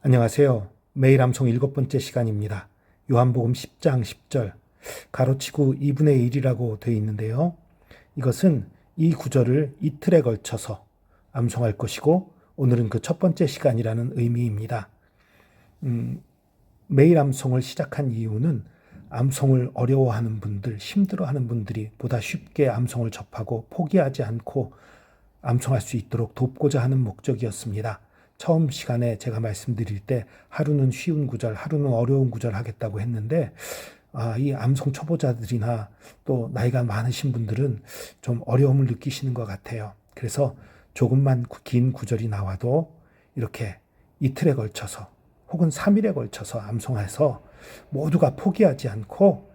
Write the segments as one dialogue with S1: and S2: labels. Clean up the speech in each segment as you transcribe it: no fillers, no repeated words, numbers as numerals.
S1: 안녕하세요. 매일 암송 7번째 시간입니다. 요한복음 10장 10절 가로치고 2분의 1이라고 되어 있는데요. 이것은 이 구절을 이틀에 걸쳐서 암송할 것이고 오늘은 그 첫 번째 시간이라는 의미입니다. 매일 암송을 시작한 이유는 암송을 어려워하는 분들, 힘들어하는 분들이 보다 쉽게 암송을 접하고 포기하지 않고 암송할 수 있도록 돕고자 하는 목적이었습니다. 처음 시간에 제가 말씀드릴 때 하루는 쉬운 구절, 하루는 어려운 구절 하겠다고 했는데 이 암송 초보자들이나 또 나이가 많으신 분들은 좀 어려움을 느끼시는 것 같아요. 그래서 조금만 긴 구절이 나와도 이렇게 이틀에 걸쳐서 혹은 3일에 걸쳐서 암송해서 모두가 포기하지 않고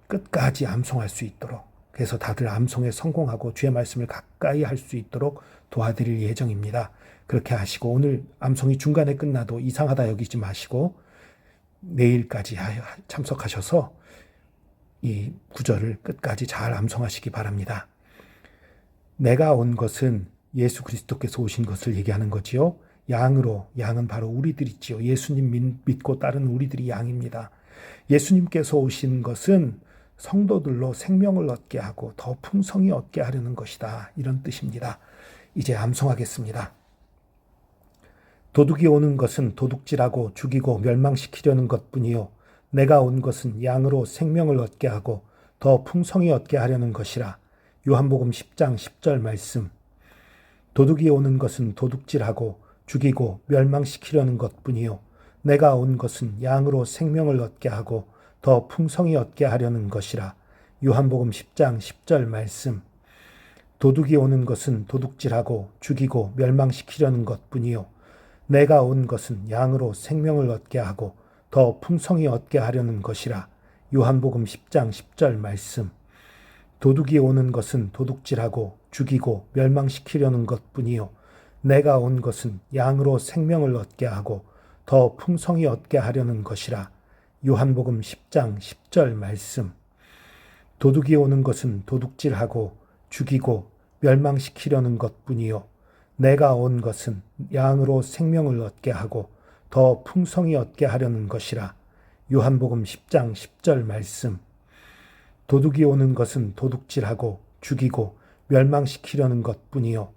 S1: 끝까지 암송할 수 있도록, 그래서 다들 암송에 성공하고 주의 말씀을 가까이 할 수 있도록 도와드릴 예정입니다. 그렇게 하시고 오늘 암송이 중간에 끝나도 이상하다 여기지 마시고 내일까지 참석하셔서 이 구절을 끝까지 잘 암송하시기 바랍니다. 내가 온 것은 예수 그리스도께서 오신 것을 얘기하는 거지요. 양은 바로 우리들이지요. 예수님 믿고 따르는 우리들이 양입니다. 예수님께서 오신 것은 성도들로 생명을 얻게 하고 더 풍성히 얻게 하려는 것이다. 이런 뜻입니다. 이제 암송하겠습니다. 도둑이 오는 것은 도둑질하고 죽이고 멸망시키려는 것뿐이요. 내가 온 것은 양으로 생명을 얻게 하고 더 풍성히 얻게 하려는 것이라. 요한복음 10장 10절 말씀. 도둑이 오는 것은 도둑질하고 죽이고 멸망시키려는 것뿐이요. 내가 온 것은 양으로 생명을 얻게 하고 더 풍성히 얻게 하려는 것이라. 요한복음 10장 10절 말씀. 도둑이 오는 것은 도둑질하고 죽이고 멸망시키려는 것뿐이요. 내가 온 것은 양으로 생명을 얻게 하고 더 풍성히 얻게 하려는 것이라. 요한복음 10장 10절 말씀. 도둑이 오는 것은 도둑질하고 죽이고 멸망시키려는 것뿐이요. 내가 온 것은 양으로 생명을 얻게 하고 더 풍성히 얻게 하려는 것이라. 요한복음 10장 10절 말씀. 도둑이 오는 것은 도둑질하고 죽이고 멸망시키려는 것뿐이요. 내가 온 것은 양으로 생명을 얻게 하고 더 풍성히 얻게 하려는 것이라. 요한복음 10장 10절 말씀. 도둑이 오는 것은 도둑질하고 죽이고 멸망시키려는 것뿐이요.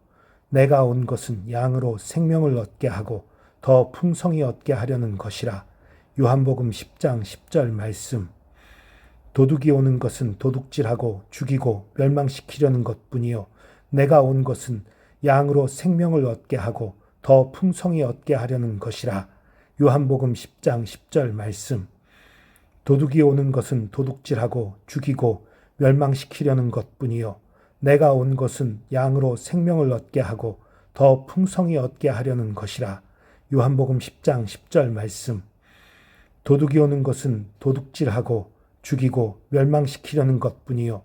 S1: 내가 온 것은 양으로 생명을 얻게 하고 더 풍성히 얻게 하려는 것이라. 요한복음 10장 10절 말씀. 도둑이 오는 것은 도둑질하고 죽이고 멸망시키려는 것뿐이요. 내가 온 것은 양으로 생명을 얻게 하고 더 풍성히 얻게 하려는 것이라. 요한복음 10장 10절 말씀. 도둑이 오는 것은 도둑질하고 죽이고 멸망시키려는 것뿐이요. 내가 온 것은 양으로 생명을 얻게 하고 더 풍성히 얻게 하려는 것이라. 요한복음 10장 10절 말씀. 도둑이 오는 것은 도둑질하고 죽이고 멸망시키려는 것뿐이요.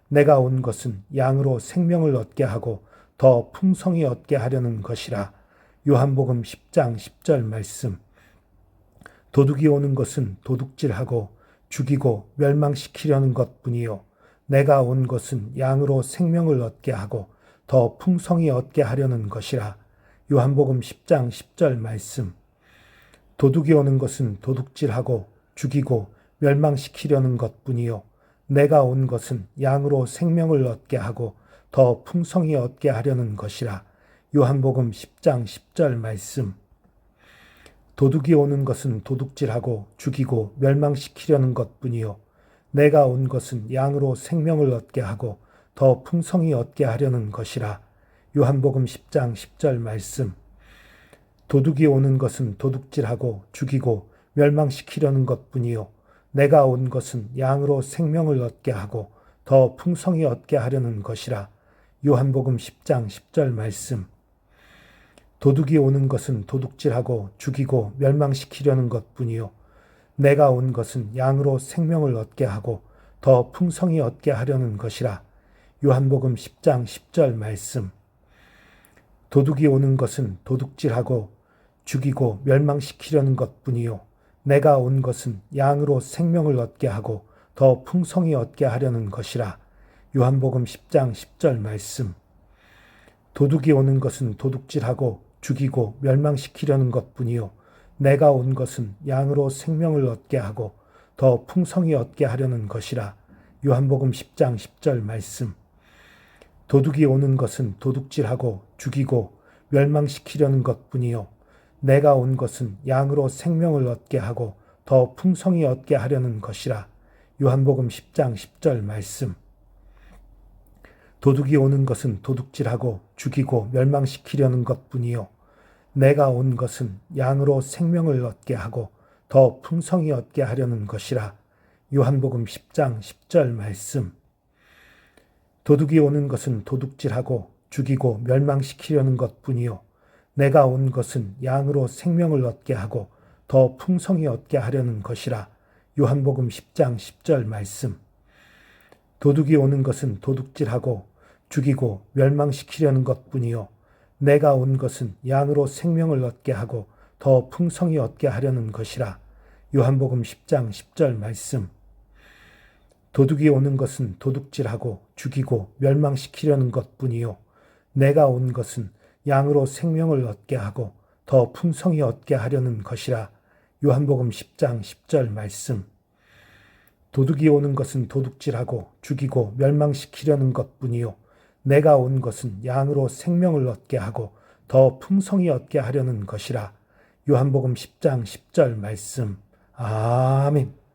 S1: 내가 온 것은 양으로 생명을 얻게 하고 더 풍성히 얻게 하려는 것이라. 요한복음 10장 10절 말씀. 도둑이 오는 것은 도둑질하고 죽이고 멸망시키려는 것뿐이요. 내가 온 것은 양으로 생명을 얻게 하고 더 풍성히 얻게 하려는 것이라. 요한복음 10장 10절 말씀. 도둑이 오는 것은 도둑질하고 죽이고 멸망시키려는 것뿐이요. 내가 온 것은 양으로 생명을 얻게 하고 더 풍성히 얻게 하려는 것이라. 요한복음 10장 10절 말씀. 도둑이 오는 것은 도둑질하고 죽이고 멸망시키려는 것뿐이요. 내가 온 것은 양으로 생명을 얻게 하고 더 풍성히 얻게 하려는 것이라. 요한복음 10장 10절 말씀. 도둑이 오는 것은 도둑질하고 죽이고 멸망시키려는 것뿐이요. 내가 온 것은 양으로 생명을 얻게 하고 더 풍성히 얻게 하려는 것이라. 요한복음 10장 10절 말씀. 도둑이 오는 것은 도둑질하고 죽이고 멸망시키려는 것뿐이요. 내가 온 것은 양으로 생명을 얻게 하고 더 풍성히 얻게 하려는 것이라. 요한복음 10장 10절 말씀. 도둑이 오는 것은 도둑질하고 죽이고 멸망시키려는 것뿐이요. 내가 온 것은 양으로 생명을 얻게 하고 더 풍성히 얻게 하려는 것이라. 요한복음 10장 10절 말씀. 도둑이 오는 것은 도둑질하고 죽이고 멸망시키려는 것뿐이요. 내가 온 것은 양으로 생명을 얻게 하고 더 풍성히 얻게 하려는 것이라. 요한복음 10장 10절 말씀. 도둑이 오는 것은 도둑질하고 죽이고 멸망시키려는 것뿐이요 내가 온 것은 양으로 생명을 얻게 하고 더 풍성히 얻게 하려는 것이라. 요한복음 10장 10절 말씀. 도둑이 오는 것은 도둑질하고 죽이고 멸망시키려는 것뿐이요 내가 온 것은 양으로 생명을 얻게 하고 더 풍성히 얻게 하려는 것이라. 요한복음 10장 10절 말씀. 도둑이 오는 것은 도둑질하고 죽이고 멸망시키려는 것뿐이요 내가 온 것은 양으로 생명을 얻게 하고 더 풍성히 얻게 하려는 것이라. 요한복음 10장 10절 말씀. 도둑이 오는 것은 도둑질하고 죽이고 멸망시키려는 것뿐이요 내가 온 것은 양으로 생명을 얻게 하고 더 풍성히 얻게 하려는 것이라. 요한복음 10장 10절 말씀. 도둑이 오는 것은 도둑질하고 죽이고 멸망시키려는 것뿐이요 내가 온 것은 양으로 생명을 얻게 하고 더 풍성히 얻게 하려는 것이라. 요한복음 10장 10절 말씀. 도둑이 오는 것은 도둑질하고 죽이고 멸망시키려는 것뿐이요 내가 온 것은 양으로 생명을 얻게 하고 더 풍성히 얻게 하려는 것이라. 요한복음 10장 10절 말씀. 아멘.